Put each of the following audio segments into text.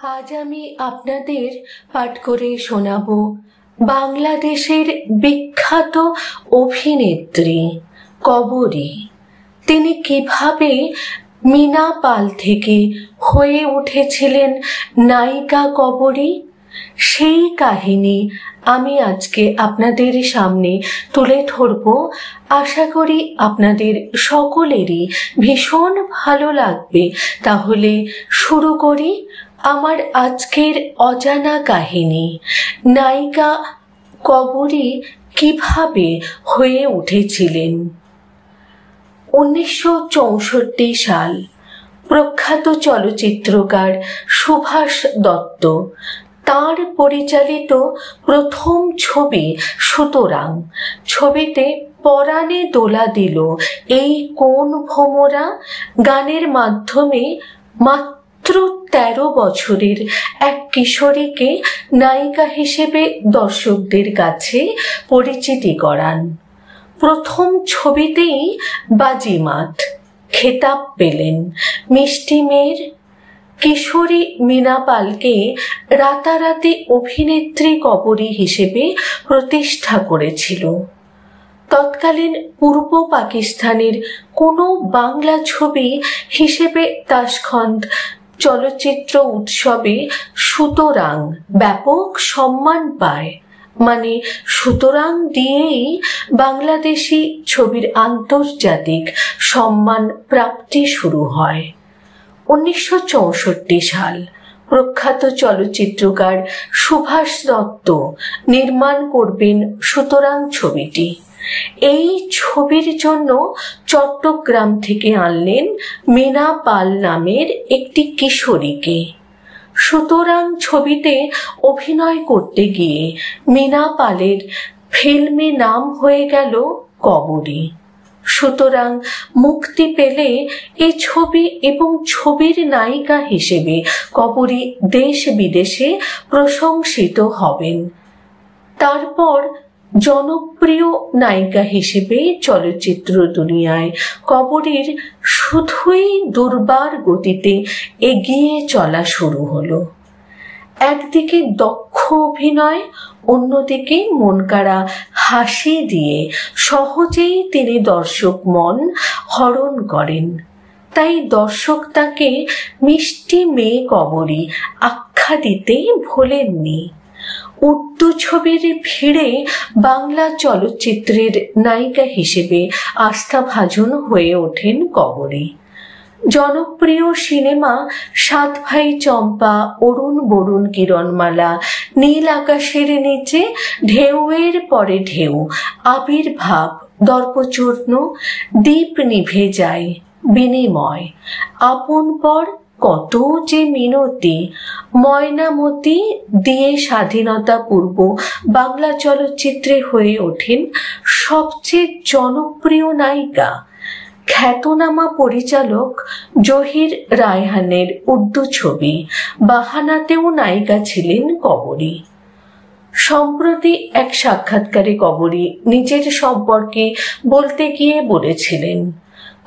আজ আমি আপনাদের পাঠ করে শোনাব বাংলাদেশের বিখ্যাত অভিনেত্রী কবরী। তিনি কিভাবে মীনা পাল থেকে হয়ে উঠেছিলেন নায়িকা কবরী, সেই কাহিনী আমি আজকে আপনাদের সামনে তুলে ধরব। আশা করি আপনাদের সকলেরই ভীষণ ভালো লাগবে। তাহলে শুরু করি আমার আজকের অজানা কাহিনী। নায়িকা কবরী কিভাবে হয়ে উঠেছিলেন। 1964 সাল। প্রখ্যাত চলচ্চিত্রকার সুভাষ দত্ত তাঁর পরিচালিত প্রথম ছবি সুতরাং। ছবিতে পরাণে দোলা দিল এই কোন ভোমরা গানের মাধ্যমে মাত্র 13 বছরের এক কিশোরীকে নায়িকা হিসেবে দর্শকদের কাছে পরিচিতি করান। প্রথম ছবিতেই বাজিমাত খেতাব পেলেন। মিষ্টি মেয়ের কিশোরী মীনা পালকে রাতারাতি অভিনেত্রী কবরী হিসেবে প্রতিষ্ঠা করেছিল। তৎকালীন পূর্ব পাকিস্তানের কোনো বাংলা ছবি হিসেবে তাশখন্দ চলচ্চিত্র উৎসবে সুতরাং ব্যাপক সম্মান পায়। মানে সুতরাং দিয়েই বাংলাদেশি ছবির আন্তর্জাতিক সম্মান প্রাপ্তি শুরু হয়। 1964 সাল। প্রখ্যাত চলচ্চিত্রকার সুভাষ দত্ত নির্মাণ করবেন সুতরাং ছবিটি। এই ছবির জন্য চট্টগ্রাম থেকে আনলেন মীনা পাল নামের একটি কিশোরীকে। সুতরাং ছবিতে অভিনয় করতে গিয়ে মীনা পালের ফিল্মে নাম হয়ে গেল কবরী। সুতরাং মুক্তি পেলে এই ছবি এবং ছবির নায়িকা হিসেবে কবরী দেশ বিদেশে প্রশংসিত হবেন। তারপর জনপ্রিয় নায়িকা হিসেবে চলচ্চিত্র দুনিয়ায় কবরীর শুধুই দুর্বার গতিতে এগিয়ে চলা শুরু হলো। একদিকে দক্ষ অভিনয়, অন্যদিকে মনকাড়া হাসি দিয়ে সহজেই তিনি দর্শক মন হরণ করেন। তাই দর্শক তাকে মিষ্টি মেয়ে কবরী আখ্যা দিতে ভোলেননি। উর্দু ছবির ভিড়ে বাংলা চলচ্চিত্রের নায়িকা হিসেবে আস্থাভাজন হয়ে ওঠেন কবরী। জনপ্রিয় সিনেমা সাত ভাই চম্পা, অরুণ বরুণ কিরণমালা, নীল আকাশের নিচে, ঢেউয়ের পরে ঢেউ, আবির্ভাব, দর্পচূর্ণ, দ্বীপ নিভে যায়, বিনিময়, আপন পর, কত যে মিনতি, ময়নামতি দিয়ে স্বাধীনতা পূর্ব বাংলা চলচ্চিত্রে হয়ে ওঠেন সবচেয়ে জনপ্রিয় নায়িকা। খ্যাতনামা পরিচালক জহির রায়হানের উর্দু ছবি বাহানাতেও নায়িকা ছিলেন কবরী। সম্প্রতি এক সাক্ষাৎকারে কবরী নিজের সম্পর্কে বলতে গিয়ে বলেছিলেন,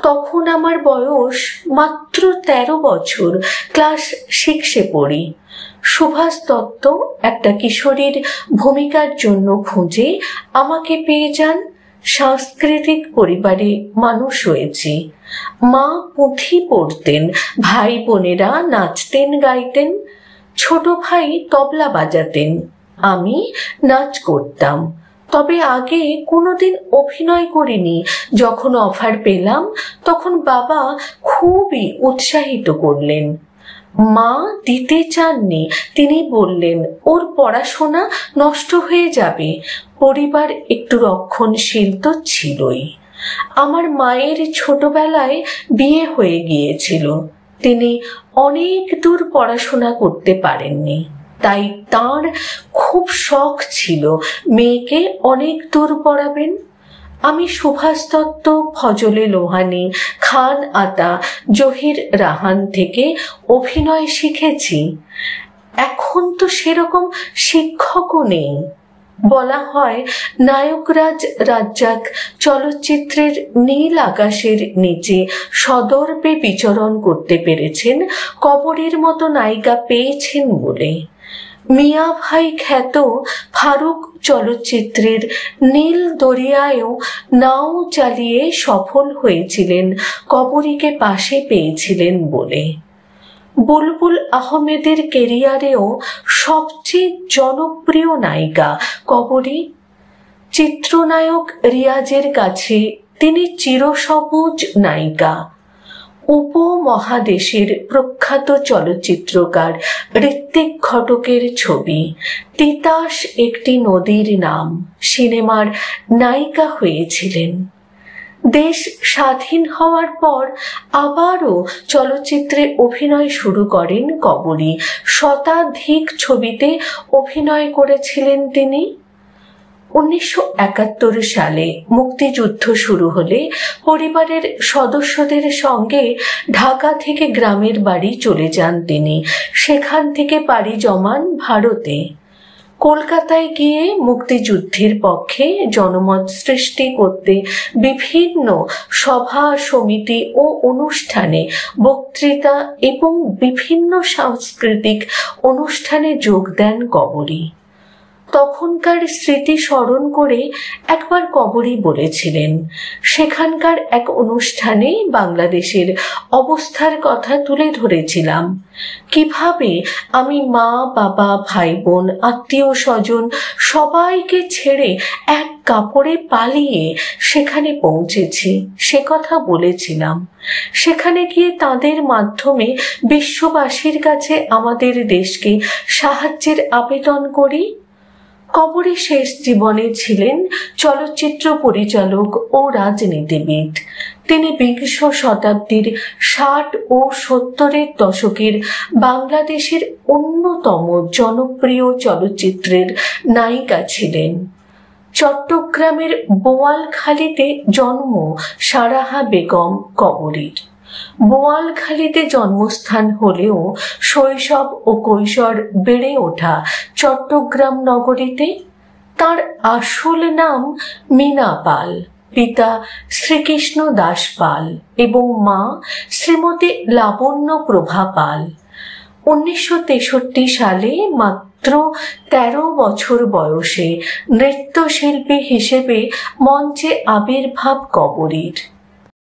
তখন আমার বয়স মাত্র 13 বছর, ক্লাস 6-এ পড়ি। সুভাষ দত্ত একটা কিশোরীর ভূমিকার জন্য খুঁজে আমাকে পেয়ে যান। সাংস্কৃতিক পরিবারে মানুষ হয়েছি। মা পুঁথি পড়তেন, ভাই বোনেরা নাচতেন গাইতেন, ছোট ভাই তবলা বাজাতেন, আমি নাচ করতাম। তবে আগে কোনোদিন অভিনয় করিনি। যখন অফার পেলাম তখন বাবা খুবই উৎসাহিত করলেন। মা দিতে চাননি, তিনি বললেন ওর পড়াশোনা নষ্ট হয়ে যাবে। পরিবার একটু রক্ষণশীল তো ছিলই। আমার মায়ের ছোটবেলায় বিয়ে হয়ে গিয়েছিল। তিনি অনেক দূর পড়াশোনা করতে পারেননি। তাই তাঁর খুব শখ ছিল মেয়েকে অনেক দূর পড়াবেন। আমি সুভাষ দত্ত, ফজলে লোহানী, খান আতা, জহির রাহান থেকে অভিনয় শিখেছি। এখন তো সেরকম শিক্ষকও নেই। বলা হয় নায়করাজ রাজ্জাক চলচ্চিত্রের নীল আকাশের নিচে সদর্পে বিচরণ করতে পেরেছেন কবরীর মতো নায়িকা পেয়েছেন বলে। মিয়া ভাই খ্যাত ফারুক চলচ্চিত্রের নীল দরিয়ায়ও নাও চালিয়ে সফল হয়েছিলেন কবরীকে পাশে পেয়েছিলেন বলে। বুলবুল আহমেদের কেরিয়ারেও সবচেয়ে জনপ্রিয় নায়িকা কবরী। চিত্রনায়ক রিয়াজের কাছে তিনি চিরসবুজ নায়িকা। উপমহাদেশের প্রখ্যাত চলচ্চিত্রকার ঋত্বিক ঘটকের ছবি তিতাস একটি নদীর নাম সিনেমার নায়িকা হয়েছিলেন। দেশ স্বাধীন হওয়ার পর আবারও চলচ্চিত্রে অভিনয় শুরু করেন কবরী। শতাধিক ছবিতে অভিনয় করেছিলেন তিনি। 1971 সালে মুক্তিযুদ্ধ শুরু হলে পরিবারের সদস্যদের সঙ্গে ঢাকা থেকে গ্রামের বাড়ি চলে যান তিনি। সেখান থেকে পাড়ি জমান ভারতে। কলকাতায় গিয়ে মুক্তিযুদ্ধের পক্ষে জনমত সৃষ্টি করতে বিভিন্ন সভা সমিতি ও অনুষ্ঠানে বক্তৃতা এবং বিভিন্ন সাংস্কৃতিক অনুষ্ঠানে যোগ দেন কবরী। তখনকার স্মৃতি স্মরণ করে একবার কবরী বলেছিলেন, সেখানকার এক অনুষ্ঠানে বাংলাদেশের অবস্থার কথা তুলে ধরেছিলাম, কিভাবে আমি মা বাবা ভাই বোন আত্মীয় স্বজন সবাইকে ছেড়ে এক কাপড়ে পালিয়ে সেখানে পৌঁছেছি সে কথা বলেছিলাম। সেখানে গিয়ে তাদের মাধ্যমে বিশ্ববাসীর কাছে আমাদের দেশকে সাহায্যের আবেদন করি। কবরী শেষ জীবনে ছিলেন চলচ্চিত্র পরিচালক ও রাজনীতিবিদ। তিনি বিংশ শতাব্দীর 60 ও 70-এর দশকের বাংলাদেশের অন্যতম জনপ্রিয় চলচ্চিত্রের নায়িকা ছিলেন। চট্টগ্রামের বোয়ালখালীতে জন্ম সারাহা বেগম কবরীর। বোয়ালখালীতে জন্মস্থান হলেও শৈশব ও কৈশোর বেড়ে ওঠা চট্টগ্রাম নগরীতে। তার আসল নাম মীনা পাল, পিতা শ্রীকৃষ্ণ দাস পাল এবং মা শ্রীমতী লাবণ্য প্রভা পাল। 1963 সালে মাত্র 13 বছর বয়সে নৃত্যশিল্পী হিসেবে মঞ্চে আবির্ভাব কবরীর।